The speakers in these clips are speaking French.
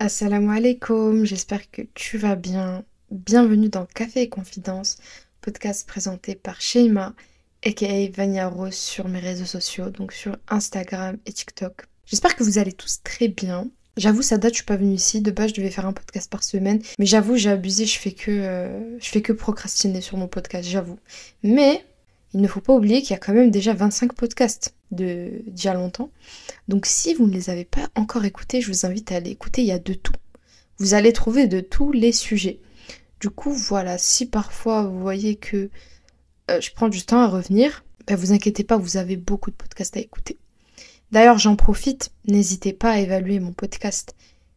Assalamu alaikum, j'espère que tu vas bien. Bienvenue dans Café et Confidence, podcast présenté par Sheima, aka Vania Rose sur mes réseaux sociaux, donc sur Instagram et TikTok. J'espère que vous allez tous très bien. J'avoue, ça date, je suis pas venue ici. De base, je devais faire un podcast par semaine, mais j'avoue, j'ai abusé, je fais que procrastiner sur mon podcast, j'avoue. Mais il ne faut pas oublier qu'il y a quand même déjà 25 podcasts d'il y a longtemps. Donc si vous ne les avez pas encore écoutés, je vous invite à aller écouter, il y a de tout. Vous allez trouver de tous les sujets. Du coup, voilà, si parfois vous voyez que je prends du temps à revenir, ben vous inquiétez pas, vous avez beaucoup de podcasts à écouter. D'ailleurs, j'en profite, n'hésitez pas à évaluer mon podcast.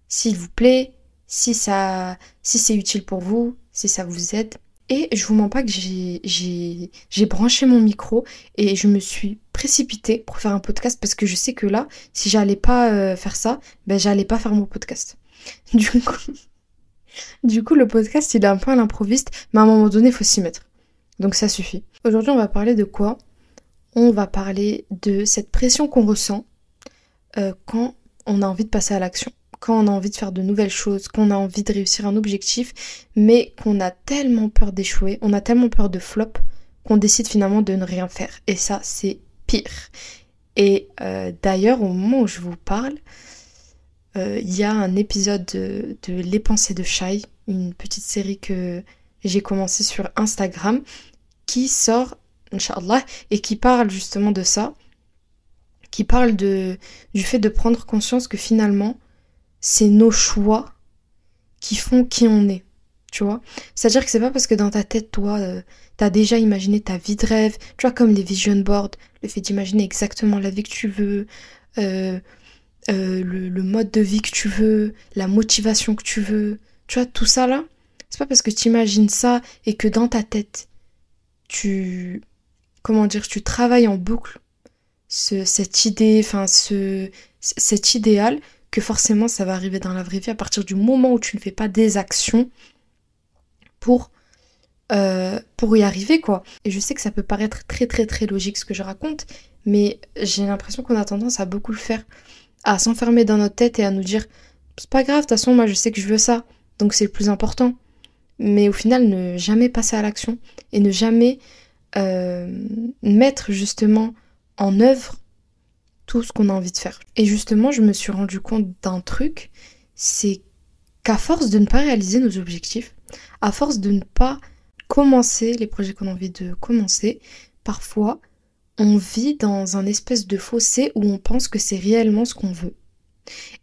S'il vous plaît, si c'est utile pour vous, si ça vous aide. Et je vous mens pas que j'ai branché mon micro et je me suis précipitée pour faire un podcast parce que je sais que là, si j'allais pas faire ça, ben j'allais pas faire mon podcast. Du coup, du coup, le podcast, il est un peu à l'improviste, mais à un moment donné, il faut s'y mettre. Donc ça suffit. Aujourd'hui, on va parler de quoi? On va parler de cette pression qu'on ressent quand on a envie de passer à l'action, quand on a envie de faire de nouvelles choses, qu'on a envie de réussir un objectif, mais qu'on a tellement peur d'échouer, on a tellement peur de flop, qu'on décide finalement de ne rien faire. Et ça, c'est pire. Et d'ailleurs, au moment où je vous parle, il y a un épisode de Les Pensées de Shai, une petite série que j'ai commencé sur Instagram, qui sort, Inch'Allah, et qui parle justement de ça, qui parle du fait de prendre conscience que finalement, c'est nos choix qui font qui on est, tu vois. C'est-à-dire que c'est pas parce que dans ta tête, toi, t'as déjà imaginé ta vie de rêve, tu vois, comme les vision boards, le fait d'imaginer exactement la vie que tu veux, euh, le mode de vie que tu veux, la motivation que tu veux, tu vois, tout ça là, c'est pas parce que tu imagines ça et que dans ta tête, tu, comment dire, tu travailles en boucle cette idée, cet idéal, que forcément ça va arriver dans la vraie vie à partir du moment où tu ne fais pas des actions pour, pour y arriver, quoi. Et je sais que ça peut paraître très très très logique ce que je raconte, mais j'ai l'impression qu'on a tendance à beaucoup le faire, à s'enfermer dans notre tête et à nous dire c'est pas grave, de toute façon moi je sais que je veux ça, donc c'est le plus important. Mais au final, ne jamais passer à l'action et ne jamais mettre justement en œuvre tout ce qu'on a envie de faire. Et justement, je me suis rendu compte d'un truc, c'est qu'à force de ne pas réaliser nos objectifs, à force de ne pas commencer les projets qu'on a envie de commencer, parfois on vit dans un espèce de fossé où on pense que c'est réellement ce qu'on veut.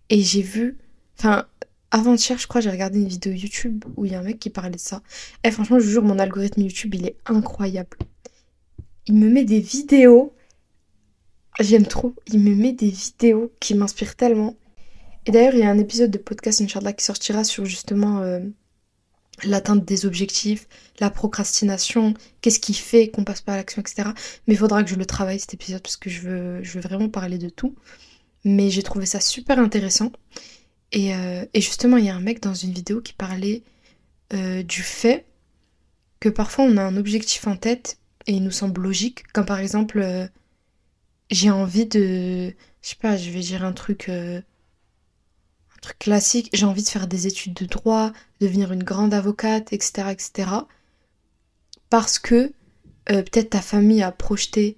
Et j'ai vu, enfin, avant-hier, je crois, j'ai regardé une vidéo YouTube où il y a un mec qui parlait de ça. Et franchement, je vous jure, mon algorithme YouTube, il est incroyable. Il me met des vidéos, j'aime trop, il me met des vidéos qui m'inspirent tellement. Et d'ailleurs, il y a un épisode de podcast, Inch'Allah, qui sortira sur justement l'atteinte des objectifs, la procrastination, qu'est-ce qui fait qu'on passe pas à l'action, etc. Mais il faudra que je le travaille cet épisode parce que je veux vraiment parler de tout. Mais j'ai trouvé ça super intéressant. Et justement, il y a un mec dans une vidéo qui parlait du fait que parfois on a un objectif en tête et il nous semble logique, comme par exemple, j'ai envie de, je sais pas, je vais dire un truc classique, j'ai envie de faire des études de droit, devenir une grande avocate, etc., etc. Parce que peut-être ta famille a projeté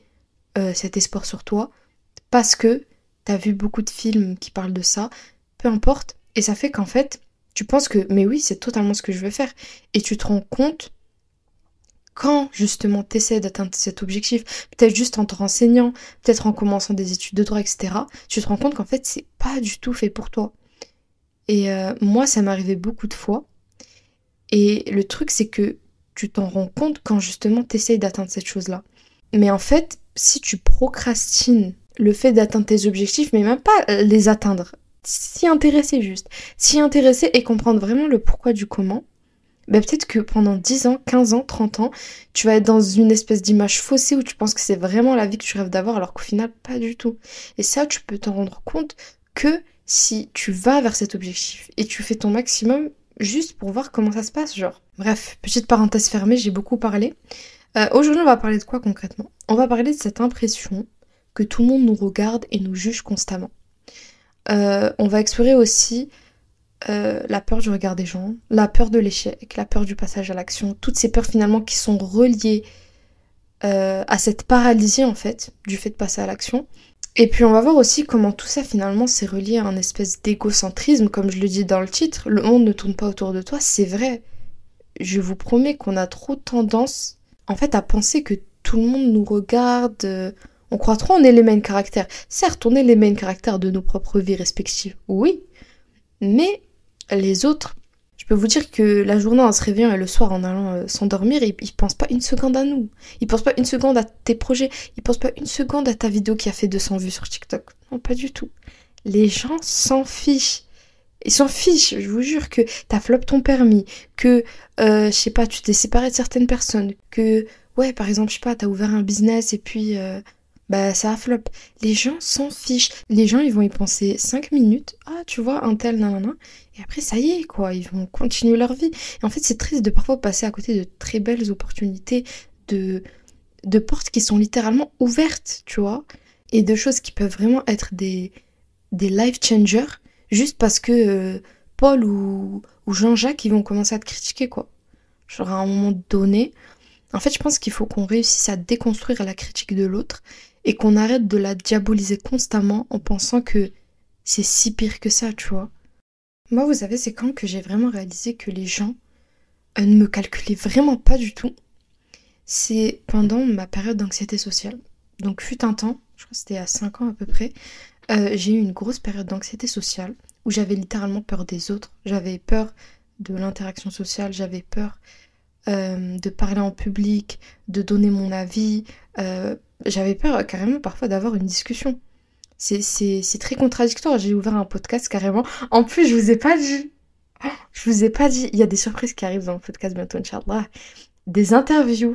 cet espoir sur toi, parce que t'as vu beaucoup de films qui parlent de ça, peu importe, et ça fait qu'en fait, tu penses que, mais oui, c'est totalement ce que je veux faire, et tu te rends compte quand justement t'essaies d'atteindre cet objectif, peut-être juste en te renseignant, peut-être en commençant des études de droit, etc., tu te rends compte qu'en fait, c'est pas du tout fait pour toi. Et moi, ça m'arrivait beaucoup de fois, et le truc, c'est que tu t'en rends compte quand justement t'essayes d'atteindre cette chose-là. Mais en fait, si tu procrastines le fait d'atteindre tes objectifs, mais même pas les atteindre, s'y intéresser juste, s'y intéresser et comprendre vraiment le pourquoi du comment, ben peut-être que pendant 10 ans, 15 ans, 30 ans, tu vas être dans une espèce d'image faussée où tu penses que c'est vraiment la vie que tu rêves d'avoir alors qu'au final, pas du tout. Et ça, tu peux t'en rendre compte que si tu vas vers cet objectif et tu fais ton maximum juste pour voir comment ça se passe, genre. Bref, petite parenthèse fermée, j'ai beaucoup parlé. Aujourd'hui, on va parler de quoi concrètement? On va parler de cette impression que tout le monde nous regarde et nous juge constamment. On va explorer aussi la peur du regard des gens, la peur de l'échec, la peur du passage à l'action, toutes ces peurs finalement qui sont reliées à cette paralysie en fait, du fait de passer à l'action. Et puis on va voir aussi comment tout ça finalement c'est relié à un espèce d'égocentrisme, comme je le dis dans le titre, le monde ne tourne pas autour de toi, c'est vrai. Je vous promets qu'on a trop tendance en fait à penser que tout le monde nous regarde. On croit trop on est les main caractères. Certes, on est les main caractères de nos propres vies respectives, oui, mais les autres, je peux vous dire que la journée en se réveillant et le soir en allant s'endormir, ils pensent pas une seconde à nous. Ils pensent pas une seconde à tes projets. Ils pensent pas une seconde à ta vidéo qui a fait 200 vues sur TikTok. Non, pas du tout. Les gens s'en fichent. Ils s'en fichent. Je vous jure que t'as flop ton permis, que, je sais pas, tu t'es séparé de certaines personnes, que, ouais, par exemple, je sais pas, t'as ouvert un business et puis, bah, ça a flop. Les gens s'en fichent. Les gens, ils vont y penser 5 minutes. Ah, tu vois, un tel, nanana. Et après, ça y est, quoi, ils vont continuer leur vie. Et en fait, c'est triste de parfois passer à côté de très belles opportunités, de, de portes qui sont littéralement ouvertes, tu vois, et de choses qui peuvent vraiment être des life changers, juste parce que Paul ou Jean-Jacques, ils vont commencer à te critiquer, quoi. Genre, à un moment donné, en fait, je pense qu'il faut qu'on réussisse à déconstruire la critique de l'autre et qu'on arrête de la diaboliser constamment en pensant que c'est si pire que ça, tu vois. Moi, vous savez, c'est quand que j'ai vraiment réalisé que les gens ne me calculaient vraiment pas du tout. C'est pendant ma période d'anxiété sociale. Donc, fut un temps, je crois que c'était à 5 ans à peu près, j'ai eu une grosse période d'anxiété sociale où j'avais littéralement peur des autres. J'avais peur de l'interaction sociale, j'avais peur de parler en public, de donner mon avis. J'avais peur carrément parfois d'avoir une discussion. C'est très contradictoire. J'ai ouvert un podcast carrément. En plus, je vous ai pas dit. Je vous ai pas dit. Il y a des surprises qui arrivent dans le podcast bientôt, Inch'Allah. Des interviews.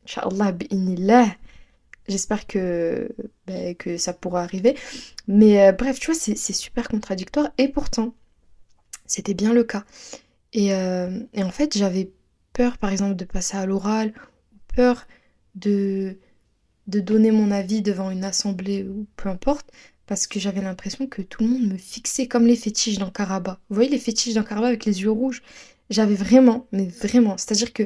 Inch'Allah, bi'inillah. J'espère que ça pourra arriver. Mais bref, tu vois, c'est super contradictoire. Et pourtant, c'était bien le cas. Et en fait, j'avais peur, par exemple, de passer à l'oral, peur de, de donner mon avis devant une assemblée ou peu importe, parce que j'avais l'impression que tout le monde me fixait comme les fétiches dans Karaba. Vous voyez les fétiches dans Karaba avec les yeux rouges? J'avais vraiment, mais vraiment, c'est-à-dire que,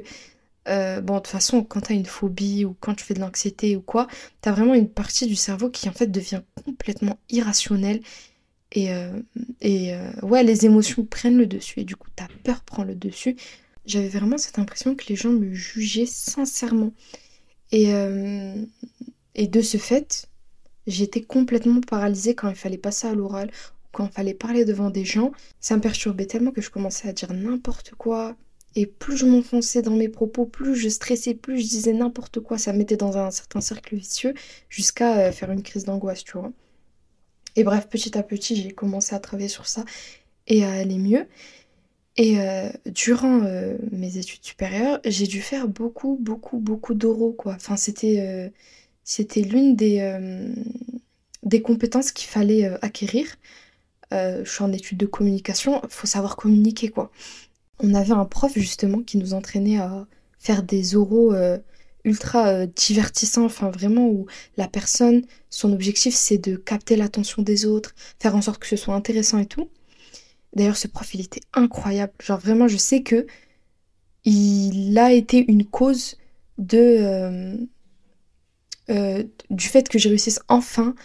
bon, de toute façon, quand t'as une phobie ou quand tu fais de l'anxiété ou quoi, t'as vraiment une partie du cerveau qui en fait devient complètement irrationnelle et, ouais, les émotions prennent le dessus et du coup ta peur prend le dessus. J'avais vraiment cette impression que les gens me jugeaient sincèrement. Et, euh, et de ce fait, j'étais complètement paralysée quand il fallait passer à l'oral, quand il fallait parler devant des gens. Ça me perturbait tellement que je commençais à dire n'importe quoi. Et plus je m'enfonçais dans mes propos, plus je stressais, plus je disais n'importe quoi. Ça me mettait dans un certain cercle vicieux jusqu'à faire une crise d'angoisse, tu vois. Et bref, petit à petit, j'ai commencé à travailler sur ça et à aller mieux. Et durant mes études supérieures, j'ai dû faire beaucoup, beaucoup, beaucoup d'oraux, quoi. Enfin, c'était l'une des compétences qu'il fallait acquérir. Je suis en études de communication, il faut savoir communiquer, quoi. On avait un prof, justement, qui nous entraînait à faire des oraux ultra divertissants, enfin, vraiment, où la personne, son objectif, c'est de capter l'attention des autres, faire en sorte que ce soit intéressant et tout. D'ailleurs, ce prof, il était incroyable. Genre, vraiment, je sais que il a été une cause du fait que je réussisse enfin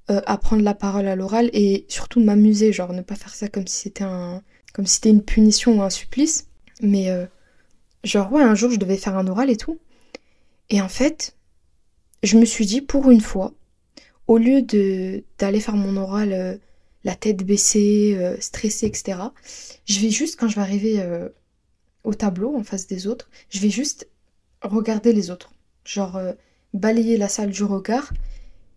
à prendre la parole à l'oral et surtout m'amuser. Genre, ne pas faire ça comme si comme si c'était une punition ou un supplice. Mais, genre, ouais, un jour, je devais faire un oral et tout. Et en fait, je me suis dit, pour une fois, au lieu d'aller faire mon oral la tête baissée, stressée, etc., je vais juste, quand je vais arriver au tableau en face des autres, je vais juste regarder les autres. Genre balayer la salle du regard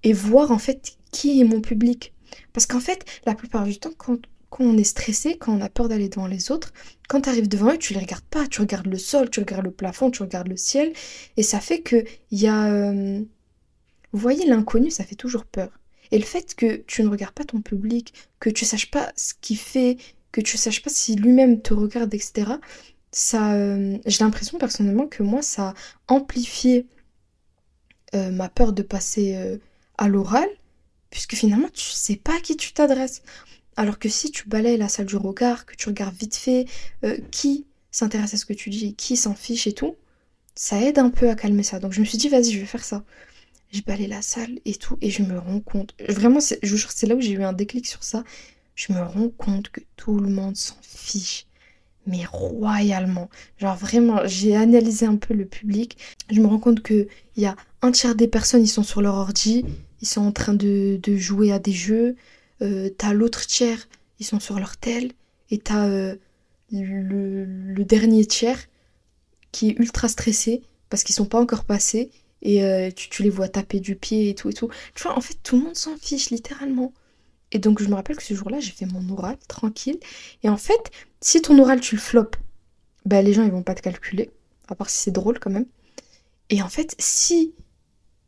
et voir en fait qui est mon public. Parce qu'en fait, la plupart du temps, quand on est stressé, quand on a peur d'aller devant les autres, quand tu arrives devant eux, tu les regardes pas, tu regardes le sol, tu regardes le plafond, tu regardes le ciel, et ça fait que il y a... vous voyez, l'inconnu, ça fait toujours peur. Et le fait que tu ne regardes pas ton public, que tu saches pas ce qu'il fait, que tu saches pas si lui-même te regarde, etc., ça, j'ai l'impression personnellement que moi, ça a amplifié ma peur de passer à l'oral, puisque finalement, tu sais pas à qui tu t'adresses. Alors que si tu balayes la salle du regard, que tu regardes vite fait qui s'intéresse à ce que tu dis, qui s'en fiche et tout, ça aide un peu à calmer ça. Donc je me suis dit, vas-y, je vais faire ça. Je balaye la salle et tout, et je me rends compte. Vraiment, je vous jure, c'est là où j'ai eu un déclic sur ça. Je me rends compte que tout le monde s'en fiche, mais royalement. Genre vraiment, j'ai analysé un peu le public. Je me rends compte que il y a un tiers des personnes, ils sont sur leur ordi, ils sont en train de jouer à des jeux. T'as l'autre tiers, ils sont sur leur tel. Et t'as le dernier tiers qui est ultra stressé parce qu'ils sont pas encore passés. Et tu les vois taper du pied et tout et tout. Tu vois, en fait, tout le monde s'en fiche, littéralement. Et donc, je me rappelle que ce jour-là, j'ai fait mon oral, tranquille. Et en fait, si ton oral, tu le floppes, bah, les gens, ils vont pas te calculer. À part si c'est drôle, quand même. Et en fait, si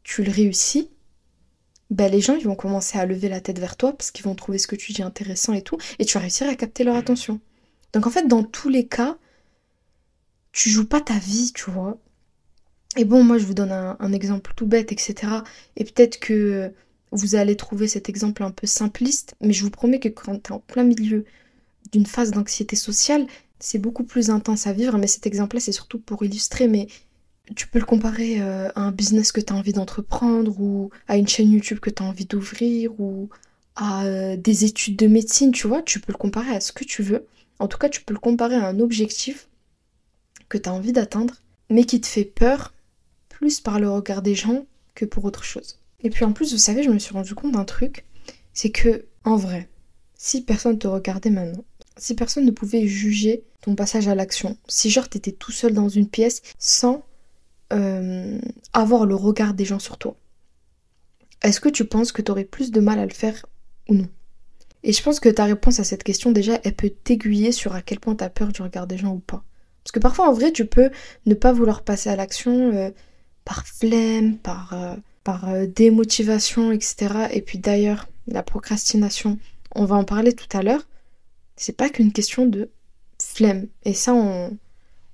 tu le réussis, bah, les gens, ils vont commencer à lever la tête vers toi parce qu'ils vont trouver ce que tu dis intéressant et tout. Et tu vas réussir à capter leur attention. Donc, en fait, dans tous les cas, tu joues pas ta vie, tu vois. Et bon, moi, je vous donne un exemple tout bête, etc. Et peut-être que vous allez trouver cet exemple un peu simpliste, mais je vous promets que quand t'es en plein milieu d'une phase d'anxiété sociale, c'est beaucoup plus intense à vivre. Mais cet exemple-là, c'est surtout pour illustrer, mais tu peux le comparer à un business que tu as envie d'entreprendre, ou à une chaîne YouTube que tu as envie d'ouvrir, ou à des études de médecine, tu vois. Tu peux le comparer à ce que tu veux. En tout cas, tu peux le comparer à un objectif que tu as envie d'atteindre, mais qui te fait peur plus par le regard des gens que pour autre chose. Et puis en plus, vous savez, je me suis rendu compte d'un truc, c'est que, en vrai, si personne te regardait maintenant, si personne ne pouvait juger ton passage à l'action, si genre t'étais tout seul dans une pièce sans avoir le regard des gens sur toi, est-ce que tu penses que t'aurais plus de mal à le faire ou non? Et je pense que ta réponse à cette question, déjà, elle peut t'aiguiller sur à quel point t'as peur du regard des gens ou pas. Parce que parfois, en vrai, tu peux ne pas vouloir passer à l'action par flemme, par démotivation, etc. Et puis d'ailleurs, la procrastination, on va en parler tout à l'heure, c'est pas qu'une question de flemme. Et ça, on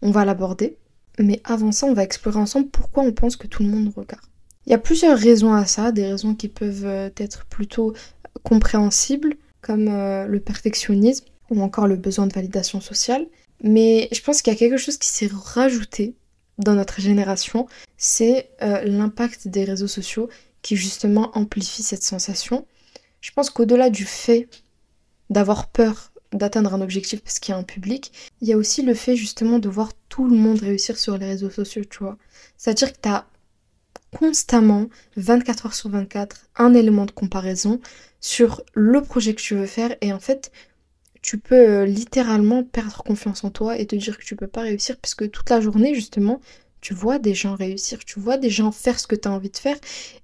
va l'aborder. Mais avant ça, on va explorer ensemble pourquoi on pense que tout le monde regarde. Il y a plusieurs raisons à ça, des raisons qui peuvent être plutôt compréhensibles, comme le perfectionnisme ou encore le besoin de validation sociale. Mais je pense qu'il y a quelque chose qui s'est rajouté dans notre génération, c'est l'impact des réseaux sociaux qui justement amplifie cette sensation. Je pense qu'au-delà du fait d'avoir peur d'atteindre un objectif parce qu'il y a un public, il y a aussi le fait justement de voir tout le monde réussir sur les réseaux sociaux, tu vois. C'est-à-dire que tu as constamment, 24 heures sur 24, un élément de comparaison sur le projet que tu veux faire et en fait, tu peux littéralement perdre confiance en toi et te dire que tu peux pas réussir parce que toute la journée, justement, tu vois des gens réussir, tu vois des gens faire ce que tu as envie de faire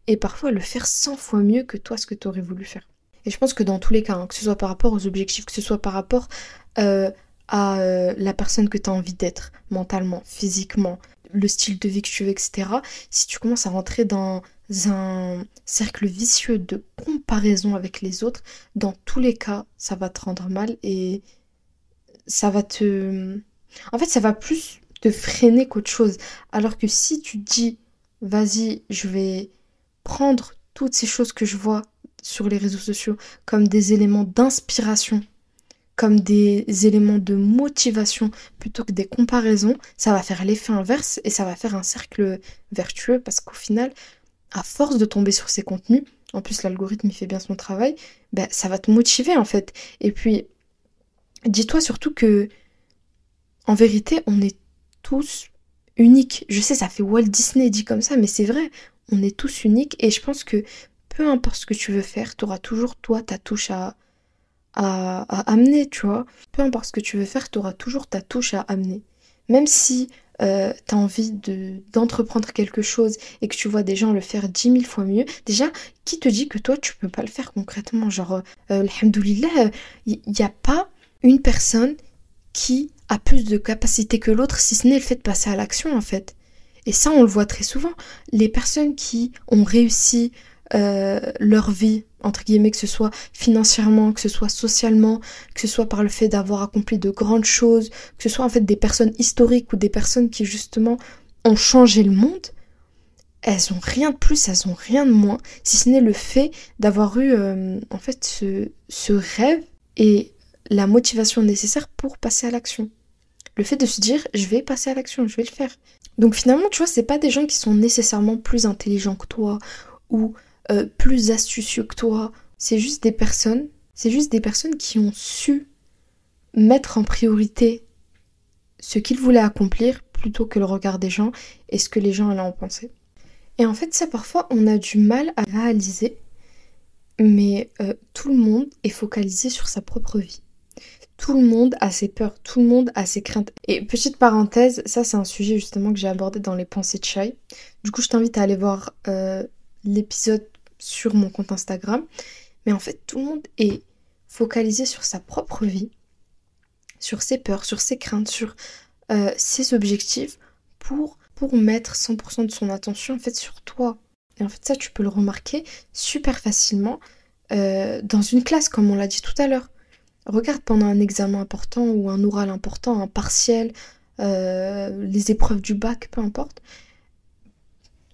et parfois le faire 100 fois mieux que toi ce que tu aurais voulu faire. Et je pense que dans tous les cas, hein, que ce soit par rapport aux objectifs, que ce soit par rapport à la personne que tu as envie d'être, mentalement, physiquement, le style de vie que tu veux, etc., si tu commences à rentrer dans un cercle vicieux de comparaison avec les autres, dans tous les cas, ça va te rendre mal et ça va te... En fait, ça va plus te freiner qu'autre chose. Alors que si tu te dis, vas-y, je vais prendre toutes ces choses que je vois sur les réseaux sociaux comme des éléments d'inspiration, comme des éléments de motivation plutôt que des comparaisons, ça va faire l'effet inverse et ça va faire un cercle vertueux parce qu'au final, à force de tomber sur ces contenus, en plus l'algorithme il fait bien son travail, ben, ça va te motiver en fait. Et puis, dis-toi surtout que, en vérité, on est tous uniques. Je sais, ça fait Walt Disney dit comme ça, mais c'est vrai, on est tous uniques et je pense que peu importe ce que tu veux faire, tu auras toujours toi ta touche à amener, tu vois. Peu importe ce que tu veux faire, tu auras toujours ta touche à amener. Même si tu as envie d'entreprendre quelque chose et que tu vois des gens le faire 10 000 fois mieux, déjà, qui te dit que toi, tu peux pas le faire concrètement? Genre, alhamdoulilah, il n'y a pas une personne qui a plus de capacité que l'autre, si ce n'est le fait de passer à l'action, en fait. Et ça, on le voit très souvent. Les personnes qui ont réussi leur vie, entre guillemets, que ce soit financièrement, que ce soit socialement, que ce soit par le fait d'avoir accompli de grandes choses, que ce soit en fait des personnes historiques ou des personnes qui justement ont changé le monde, elles ont rien de plus, elles ont rien de moins, si ce n'est le fait d'avoir eu en fait ce rêve et la motivation nécessaire pour passer à l'action. Le fait de se dire, je vais passer à l'action, je vais le faire. Donc finalement, tu vois, c'est pas des gens qui sont nécessairement plus intelligents que toi ou plus astucieux que toi. C'est juste des personnes qui ont su mettre en priorité ce qu'ils voulaient accomplir plutôt que le regard des gens et ce que les gens allaient en penser. Et en fait, ça, parfois, on a du mal à réaliser, mais tout le monde est focalisé sur sa propre vie. Tout le monde a ses peurs, tout le monde a ses craintes. Et petite parenthèse, ça c'est un sujet justement que j'ai abordé dans les pensées de Shai. Du coup, je t'invite à aller voir l'épisode sur mon compte Instagram. Mais en fait, tout le monde est focalisé sur sa propre vie, sur ses peurs, sur ses craintes, sur ses objectifs pour mettre 100% de son attention en fait sur toi. Et en fait, ça, tu peux le remarquer super facilement dans une classe, comme on l'a dit tout à l'heure. Regarde pendant un examen important ou un oral important, un partiel, les épreuves du bac, peu importe.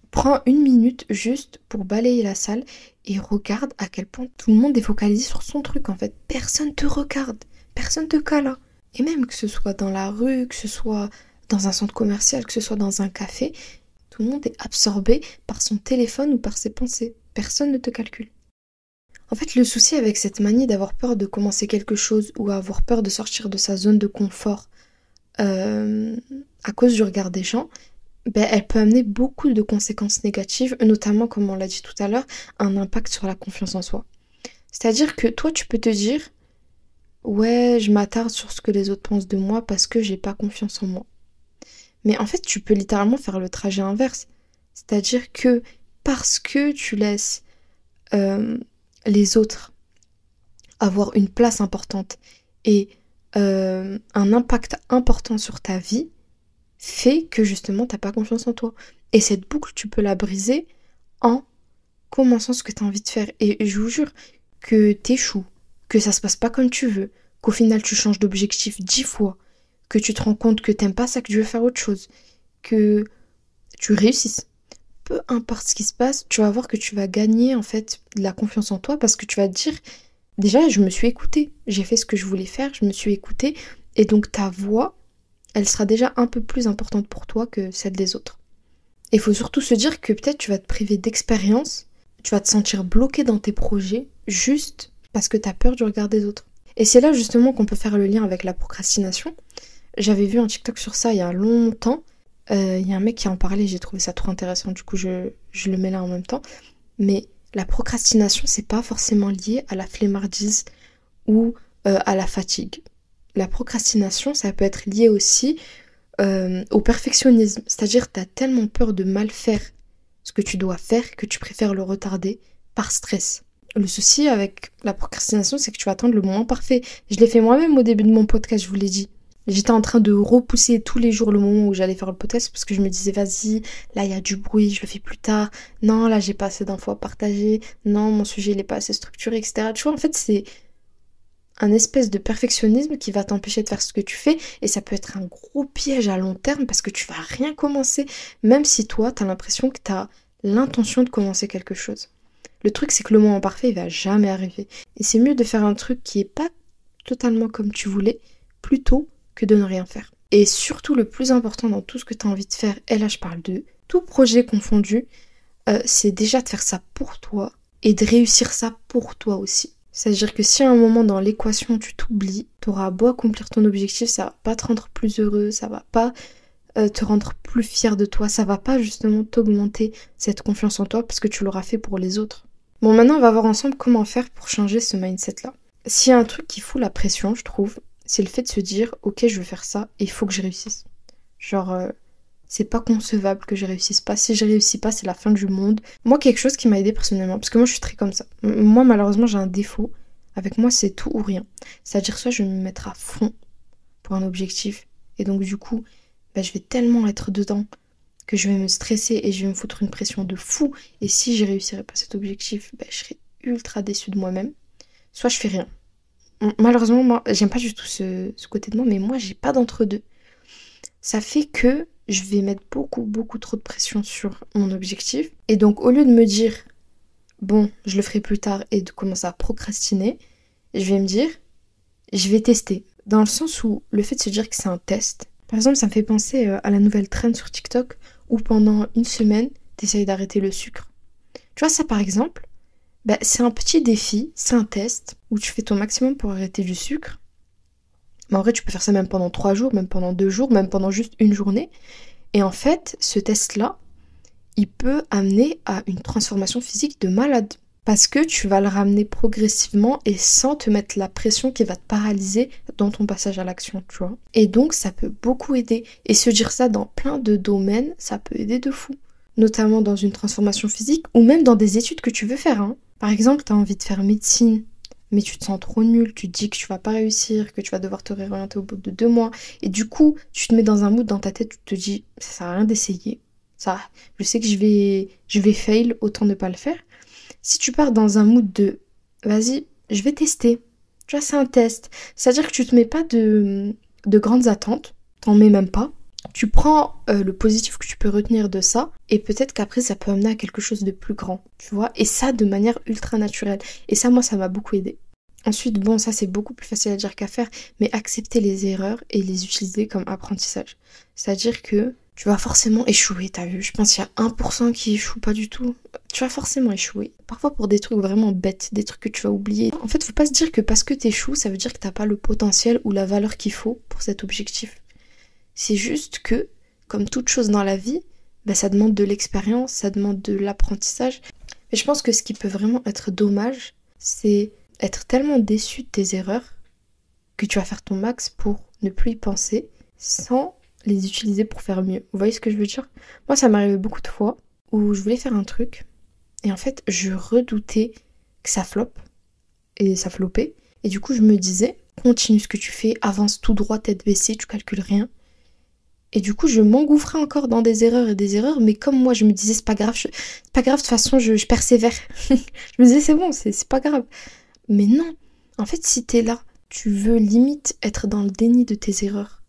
Prends une minute juste pour balayer la salle et regarde à quel point tout le monde est focalisé sur son truc en fait. Personne te regarde, personne te cala. Et même que ce soit dans la rue, que ce soit dans un centre commercial, que ce soit dans un café, tout le monde est absorbé par son téléphone ou par ses pensées. Personne ne te calcule. En fait, le souci avec cette manie d'avoir peur de commencer quelque chose ou avoir peur de sortir de sa zone de confort à cause du regard des gens, ben, elle peut amener beaucoup de conséquences négatives, notamment, comme on l'a dit tout à l'heure, un impact sur la confiance en soi. C'est-à-dire que toi, tu peux te dire, ouais, je m'attarde sur ce que les autres pensent de moi parce que j'ai pas confiance en moi. Mais en fait, tu peux littéralement faire le trajet inverse. C'est-à-dire que parce que tu laisses les autres avoir une place importante et un impact important sur ta vie, fait que justement t'as pas confiance en toi. Et cette boucle, tu peux la briser en commençant ce que tu as envie de faire. Et je vous jure que t'échoues, que ça se passe pas comme tu veux, qu'au final tu changes d'objectif 10 fois, que tu te rends compte que t'aimes pas ça, que tu veux faire autre chose, que tu réussisses. Peu importe ce qui se passe, tu vas voir que tu vas gagner en fait de la confiance en toi parce que tu vas te dire, déjà je me suis écoutée, j'ai fait ce que je voulais faire, je me suis écoutée et donc ta voix, elle sera déjà un peu plus importante pour toi que celle des autres. Et il faut surtout se dire que peut-être tu vas te priver d'expérience, tu vas te sentir bloqué dans tes projets juste parce que tu as peur du regard des autres. Et c'est là justement qu'on peut faire le lien avec la procrastination. J'avais vu un TikTok sur ça il y a longtemps. Il y a un mec qui en parlait, j'ai trouvé ça trop intéressant, du coup je le mets là en même temps. Mais la procrastination, c'est pas forcément lié à la flemmardise ou à la fatigue. La procrastination, ça peut être lié aussi au perfectionnisme. C'est-à-dire que tu as tellement peur de mal faire ce que tu dois faire que tu préfères le retarder par stress. Le souci avec la procrastination, c'est que tu vas attendre le moment parfait. Je l'ai fait moi-même au début de mon podcast, je vous l'ai dit. J'étais en train de repousser tous les jours le moment où j'allais faire le podcast parce que je me disais vas-y, là il y a du bruit, je le fais plus tard. Non, là j'ai pas assez d'infos à partager. Non, mon sujet il est pas assez structuré, etc. Tu vois, en fait c'est un espèce de perfectionnisme qui va t'empêcher de faire ce que tu fais et ça peut être un gros piège à long terme parce que tu vas rien commencer même si toi t'as l'impression que t'as l'intention de commencer quelque chose. Le truc c'est que le moment parfait il va jamais arriver et c'est mieux de faire un truc qui est pas totalement comme tu voulais plutôt que de ne rien faire. Et surtout le plus important dans tout ce que tu as envie de faire, et là je parle de tout projet confondu, c'est déjà de faire ça pour toi et de réussir ça pour toi aussi. C'est-à-dire que si à un moment dans l'équation tu t'oublies, t'auras beau accomplir ton objectif, ça va pas te rendre plus heureux, ça va pas te rendre plus fier de toi, ça va pas justement t'augmenter cette confiance en toi parce que tu l'auras fait pour les autres. Bon, maintenant on va voir ensemble comment faire pour changer ce mindset-là. S'il y a un truc qui fout la pression, je trouve, c'est le fait de se dire ok je veux faire ça et il faut que je réussisse. Genre c'est pas concevable que je réussisse pas. Si je réussis pas c'est la fin du monde. Moi quelque chose qui m'a aidé personnellement, parce que moi je suis très comme ça. Moi malheureusement j'ai un défaut. Avec moi c'est tout ou rien. C'est-à-dire soit je vais me mettre à fond pour un objectif et donc du coup bah, je vais tellement être dedans que je vais me stresser et je vais me foutre une pression de fou. Et si je réussirais pas cet objectif, bah, je serais ultra déçue de moi-même. Soit je fais rien. Malheureusement, moi, j'aime pas du tout ce côté de moi, mais moi, j'ai pas d'entre-deux. Ça fait que je vais mettre beaucoup, beaucoup trop de pression sur mon objectif. Et donc, au lieu de me dire, bon, je le ferai plus tard et de commencer à procrastiner, je vais me dire, je vais tester. Dans le sens où le fait de se dire que c'est un test, par exemple, ça me fait penser à la nouvelle trend sur TikTok où pendant une semaine, t'essayes d'arrêter le sucre. Tu vois, ça par exemple, bah, c'est un petit défi, c'est un test où tu fais ton maximum pour arrêter du sucre. Mais en vrai, tu peux faire ça même pendant 3 jours, même pendant 2 jours, même pendant juste une journée. Et en fait, ce test-là, il peut amener à une transformation physique de malade. Parce que tu vas le ramener progressivement et sans te mettre la pression qui va te paralyser dans ton passage à l'action, tu vois. Et donc, ça peut beaucoup aider. Et se dire ça dans plein de domaines, ça peut aider de fou. Notamment dans une transformation physique ou même dans des études que tu veux faire, hein. Par exemple, tu as envie de faire médecine, mais tu te sens trop nul, tu te dis que tu vas pas réussir, que tu vas devoir te réorienter au bout de 2 mois. Et du coup, tu te mets dans un mood dans ta tête, tu te dis, ça sert à rien d'essayer. Ça, je sais que je vais fail, autant ne pas le faire. Si tu pars dans un mood de vas-y, je vais tester. Tu vois, c'est un test. C'est-à-dire que tu te mets pas de grandes attentes, t'en mets même pas. Tu prends le positif que tu peux retenir de ça et peut-être qu'après ça peut amener à quelque chose de plus grand, tu vois, et ça de manière ultra naturelle. Et ça, moi, ça m'a beaucoup aidé. Ensuite, bon, ça c'est beaucoup plus facile à dire qu'à faire, mais accepter les erreurs et les utiliser comme apprentissage. C'est-à-dire que tu vas forcément échouer, t'as vu. Je pense qu'il y a 1% qui échoue pas du tout. Tu vas forcément échouer. Parfois pour des trucs vraiment bêtes, des trucs que tu vas oublier. En fait, faut pas se dire que parce que t'échoues, ça veut dire que t'as pas le potentiel ou la valeur qu'il faut pour cet objectif. C'est juste que, comme toute chose dans la vie, bah, ça demande de l'expérience, ça demande de l'apprentissage. Mais je pense que ce qui peut vraiment être dommage, c'est être tellement déçu de tes erreurs que tu vas faire ton max pour ne plus y penser sans les utiliser pour faire mieux. Vous voyez ce que je veux dire? Moi, ça m'est arrivé beaucoup de fois où je voulais faire un truc et en fait, je redoutais que ça floppe et ça flopait. Et du coup, je me disais, continue ce que tu fais, avance tout droit, tête baissée, tu calcules rien. Et du coup, je m'engouffrais encore dans des erreurs et des erreurs, mais comme moi, je me disais, c'est pas grave, c'est pas grave, de toute façon, je persévère. Je me disais, c'est bon, c'est pas grave. Mais non, en fait, si t'es là, tu veux limite être dans le déni de tes erreurs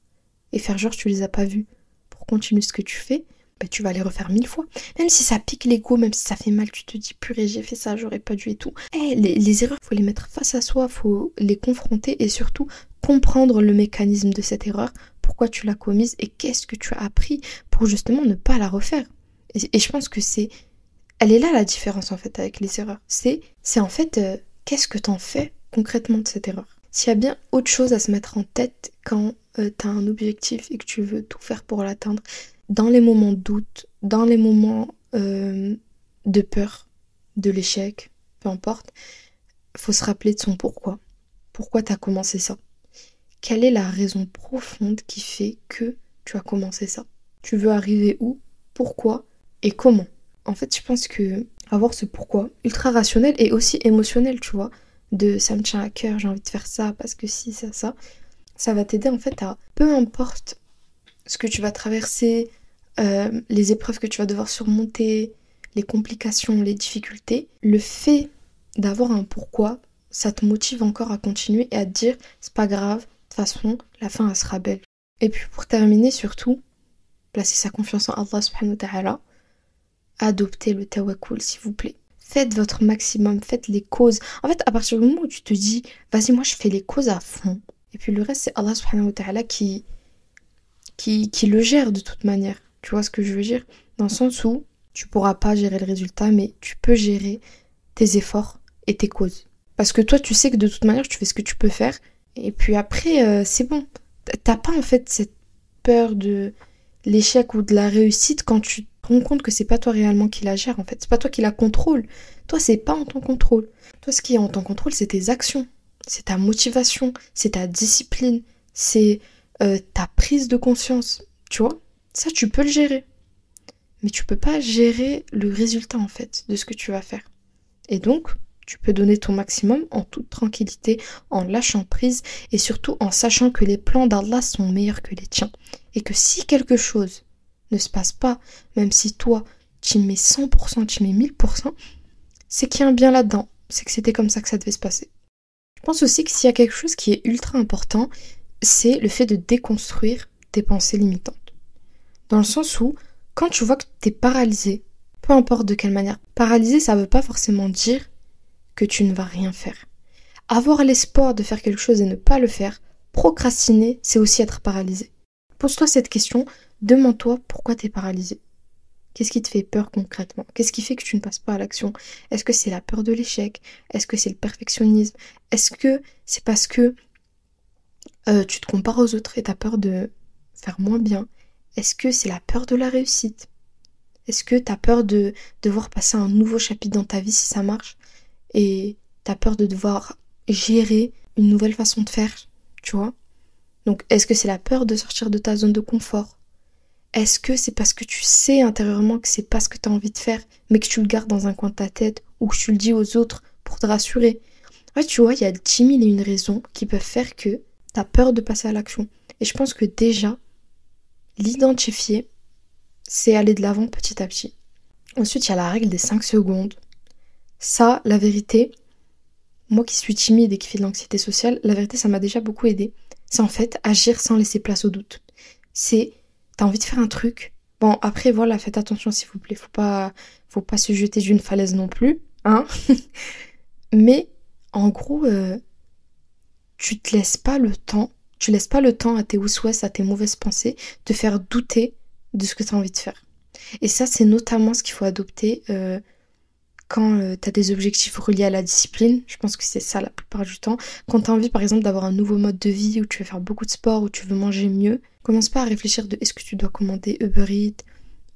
et faire genre tu les as pas vues pour continuer ce que tu fais, bah, tu vas les refaire 1000 fois. Même si ça pique l'ego, même si ça fait mal, tu te dis purée, j'ai fait ça, j'aurais pas dû et tout. Les erreurs, faut les mettre face à soi, faut les confronter et surtout comprendre le mécanisme de cette erreur, pourquoi tu l'as commise et qu'est-ce que tu as appris pour justement ne pas la refaire. Et je pense que elle est là la différence en fait avec les erreurs. C'est en fait qu'est-ce que t'en fais concrètement de cette erreur. S'il y a bien autre chose à se mettre en tête quand t'as un objectif et que tu veux tout faire pour l'atteindre, dans les moments de doute, dans les moments de peur, de l'échec, peu importe, faut se rappeler de son pourquoi. Pourquoi t'as commencé ça? Quelle est la raison profonde qui fait que tu as commencé ça? Tu veux arriver où? Pourquoi? Et comment? En fait, je pense que avoir ce pourquoi, ultra rationnel et aussi émotionnel, tu vois, de ça me tient à cœur, j'ai envie de faire ça parce que si, ça va t'aider en fait à, peu importe ce que tu vas traverser, les épreuves que tu vas devoir surmonter, les complications, les difficultés, le fait d'avoir un pourquoi, ça te motive encore à continuer et à te dire c'est pas grave, de toute façon, la fin elle sera belle. Et puis pour terminer, surtout, placer sa confiance en Allah subhanahu wa ta'ala, adoptez le tawakkul s'il vous plaît. Faites votre maximum, faites les causes. En fait, à partir du moment où tu te dis vas-y, moi je fais les causes à fond, et puis le reste c'est Allah subhanahu wa ta'ala qui le gère de toute manière. Tu vois ce que je veux dire? Dans le sens où tu pourras pas gérer le résultat, mais tu peux gérer tes efforts et tes causes. Parce que toi, tu sais que de toute manière, tu fais ce que tu peux faire. Et puis après, c'est bon. T'as pas en fait cette peur de l'échec ou de la réussite quand tu te rends compte que c'est pas toi réellement qui la gère en fait. C'est pas toi qui la contrôle. Toi, c'est pas en ton contrôle. Toi, ce qui est en ton contrôle, c'est tes actions. C'est ta motivation. C'est ta discipline. C'est ta prise de conscience. Tu vois? Ça, tu peux le gérer. Mais tu peux pas gérer le résultat en fait de ce que tu vas faire. Et donc, tu peux donner ton maximum en toute tranquillité, en lâchant prise et surtout en sachant que les plans d'Allah sont meilleurs que les tiens. Et que si quelque chose ne se passe pas, même si toi, tu y mets 100%, tu y mets 1000%, c'est qu'il y a un bien là-dedans. C'est que c'était comme ça que ça devait se passer. Je pense aussi que s'il y a quelque chose qui est ultra important, c'est le fait de déconstruire tes pensées limitantes. Dans le sens où, quand tu vois que t'es paralysé, peu importe de quelle manière, paralysé, ça veut pas forcément dire que tu ne vas rien faire. avoir l'espoir de faire quelque chose et ne pas le faire, procrastiner, c'est aussi être paralysé. Pose-toi cette question, demande-toi pourquoi tu es paralysé. Qu'est-ce qui te fait peur concrètement? Qu'est-ce qui fait que tu ne passes pas à l'action? Est-ce que c'est la peur de l'échec? Est-ce que c'est le perfectionnisme? Est-ce que c'est parce que tu te compares aux autres et tu as peur de faire moins bien? Est-ce que c'est la peur de la réussite? Est-ce que tu as peur de devoir passer un nouveau chapitre dans ta vie si ça marche? Et tu as peur de devoir gérer une nouvelle façon de faire, tu vois? Donc, est-ce que c'est la peur de sortir de ta zone de confort? Est-ce que c'est parce que tu sais intérieurement que c'est pas ce que tu as envie de faire, mais que tu le gardes dans un coin de ta tête ou que tu le dis aux autres pour te rassurer? En fait, tu vois, il y a 10 000 et une raisons qui peuvent faire que tu as peur de passer à l'action. Et je pense que déjà, l'identifier, c'est aller de l'avant petit à petit. Ensuite, il y a la règle des 5 secondes. Ça, la vérité, moi qui suis timide et qui fais de l'anxiété sociale, la vérité, ça m'a déjà beaucoup aidé. C'est en fait agir sans laisser place au doute. C'est, t'as envie de faire un truc. Bon, après, voilà, faites attention s'il vous plaît. Faut pas se jeter d'une falaise non plus, hein. Mais, en gros, tu laisses pas le temps à tes souhaits, à tes mauvaises pensées, de faire douter de ce que tu as envie de faire. Et ça, c'est notamment ce qu'il faut adopter quand tu as des objectifs reliés à la discipline. Je pense que c'est ça la plupart du temps. Quand tu as envie, par exemple, d'avoir un nouveau mode de vie, où tu veux faire beaucoup de sport, où tu veux manger mieux, commence pas à réfléchir de est-ce que tu dois commander Uber Eats,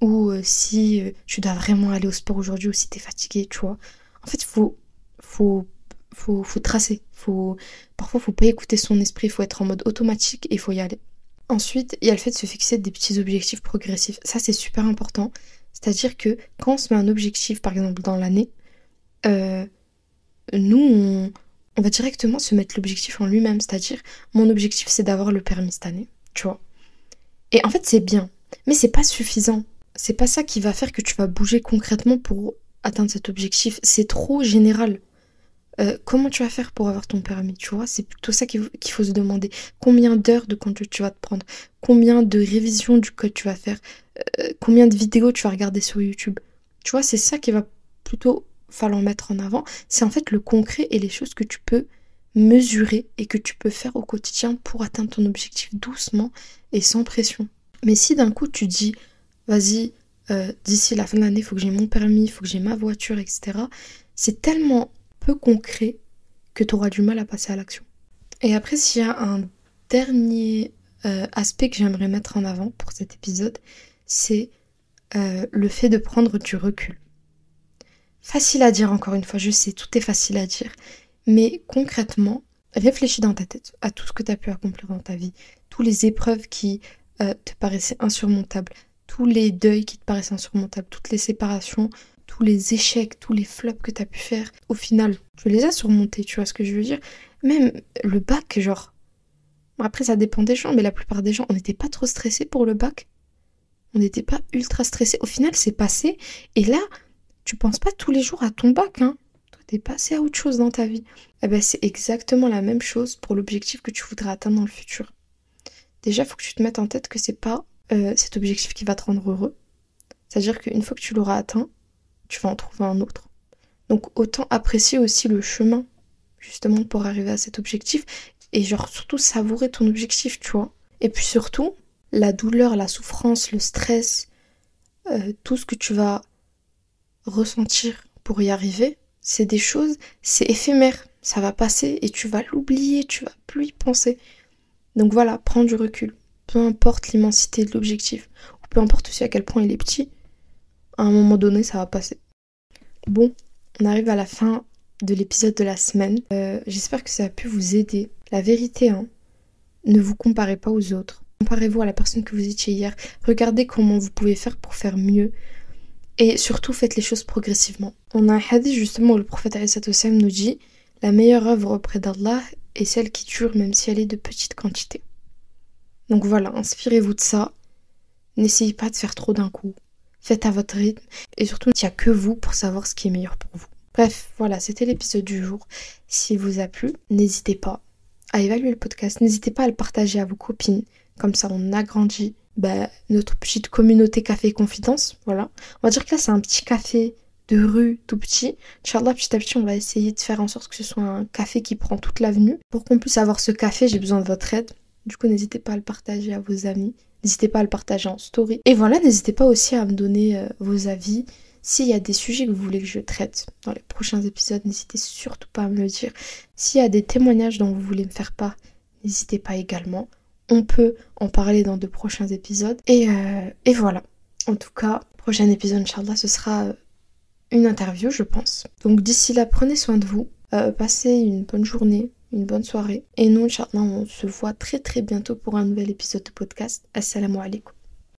ou si tu dois vraiment aller au sport aujourd'hui, ou si tu es fatigué, tu vois. En fait, faut, faut tracer. Parfois, faut pas écouter son esprit, il faut être en mode automatique et il faut y aller. Ensuite, il y a le fait de se fixer des petits objectifs progressifs. Ça, c'est super important. C'est-à-dire que quand on se met un objectif, par exemple, dans l'année, euh, nous, on va directement se mettre l'objectif en lui-même. C'est-à-dire, mon objectif, c'est d'avoir le permis cette année, tu vois. Et en fait, c'est bien, mais c'est pas suffisant. C'est pas ça qui va faire que tu vas bouger concrètement pour atteindre cet objectif. C'est trop général. Comment tu vas faire pour avoir ton permis, tu vois? C'est plutôt ça qu'il faut se demander. Combien d'heures de conduite tu vas te prendre? Combien de révisions du code tu vas faire? Combien de vidéos tu vas regarder sur YouTube? Tu vois, c'est ça qu'il va plutôt falloir mettre en avant. C'est en fait le concret et les choses que tu peux mesurer et que tu peux faire au quotidien pour atteindre ton objectif doucement et sans pression. Mais si d'un coup tu dis, vas-y, d'ici la fin de l'année, il faut que j'ai mon permis, il faut que j'ai ma voiture, etc. C'est tellement peu concret que tu auras du mal à passer à l'action. Et après, s'il y a un dernier aspect que j'aimerais mettre en avant pour cet épisode, c'est le fait de prendre du recul. Facile à dire encore une fois, je sais, tout est facile à dire, mais concrètement, réfléchis dans ta tête à tout ce que tu as pu accomplir dans ta vie, toutes les épreuves qui te paraissaient insurmontables, tous les deuils qui te paraissaient insurmontables, toutes les séparations, tous les échecs, tous les flops que tu as pu faire. Au final, tu les as surmontés, tu vois ce que je veux dire? Même le bac, genre. Après, ça dépend des gens, mais la plupart des gens, on n'était pas trop stressés pour le bac. On n'était pas ultra stressés. Au final, c'est passé. Et là, tu penses pas tous les jours à ton bac, hein. Toi, t'es passé à autre chose dans ta vie. Eh ben, c'est exactement la même chose pour l'objectif que tu voudrais atteindre dans le futur. Déjà, il faut que tu te mettes en tête que c'est pas cet objectif qui va te rendre heureux. C'est-à-dire qu'une fois que tu l'auras atteint, tu vas en trouver un autre. Donc autant apprécier aussi le chemin, justement, pour arriver à cet objectif. Et genre surtout savourer ton objectif, tu vois. Et puis surtout, la douleur, la souffrance, le stress, tout ce que tu vas ressentir pour y arriver, c'est des choses, c'est éphémère. Ça va passer et tu vas l'oublier, tu vas plus y penser. Donc voilà, prends du recul. Peu importe l'immensité de l'objectif, ou peu importe aussi à quel point il est petit, à un moment donné, ça va passer. Bon, on arrive à la fin de l'épisode de la semaine. J'espère que ça a pu vous aider. La vérité, hein, ne vous comparez pas aux autres. Comparez-vous à la personne que vous étiez hier. Regardez comment vous pouvez faire pour faire mieux. Et surtout, faites les choses progressivement. On a un hadith justement où le prophète ﷺ nous dit « La meilleure œuvre auprès d'Allah est celle qui dure même si elle est de petite quantité. » Donc voilà, inspirez-vous de ça. N'essayez pas de faire trop d'un coup. Faites à votre rythme. Et surtout, il n'y a que vous pour savoir ce qui est meilleur pour vous. Bref, voilà, c'était l'épisode du jour. S'il vous a plu, n'hésitez pas à évaluer le podcast. N'hésitez pas à le partager à vos copines. Comme ça, on agrandit notre petite communauté Café et Confidence. Voilà. On va dire que là, c'est un petit café de rue tout petit. Inch'Allah, petit à petit, on va essayer de faire en sorte que ce soit un café qui prend toute l'avenue. Pour qu'on puisse avoir ce café, j'ai besoin de votre aide. Du coup, n'hésitez pas à le partager à vos amis. N'hésitez pas à le partager en story. Et voilà, n'hésitez pas aussi à me donner vos avis. S'il y a des sujets que vous voulez que je traite dans les prochains épisodes, n'hésitez surtout pas à me le dire. S'il y a des témoignages dont vous voulez me faire part, n'hésitez pas également. On peut en parler dans de prochains épisodes. Et voilà. En tout cas, prochain épisode, Inch'Allah, ce sera une interview, je pense. Donc d'ici là, prenez soin de vous. Passez une bonne journée, une bonne soirée. Et nous, Inch'Allah, on se voit très très bientôt pour un nouvel épisode de podcast. Assalamu alaikum.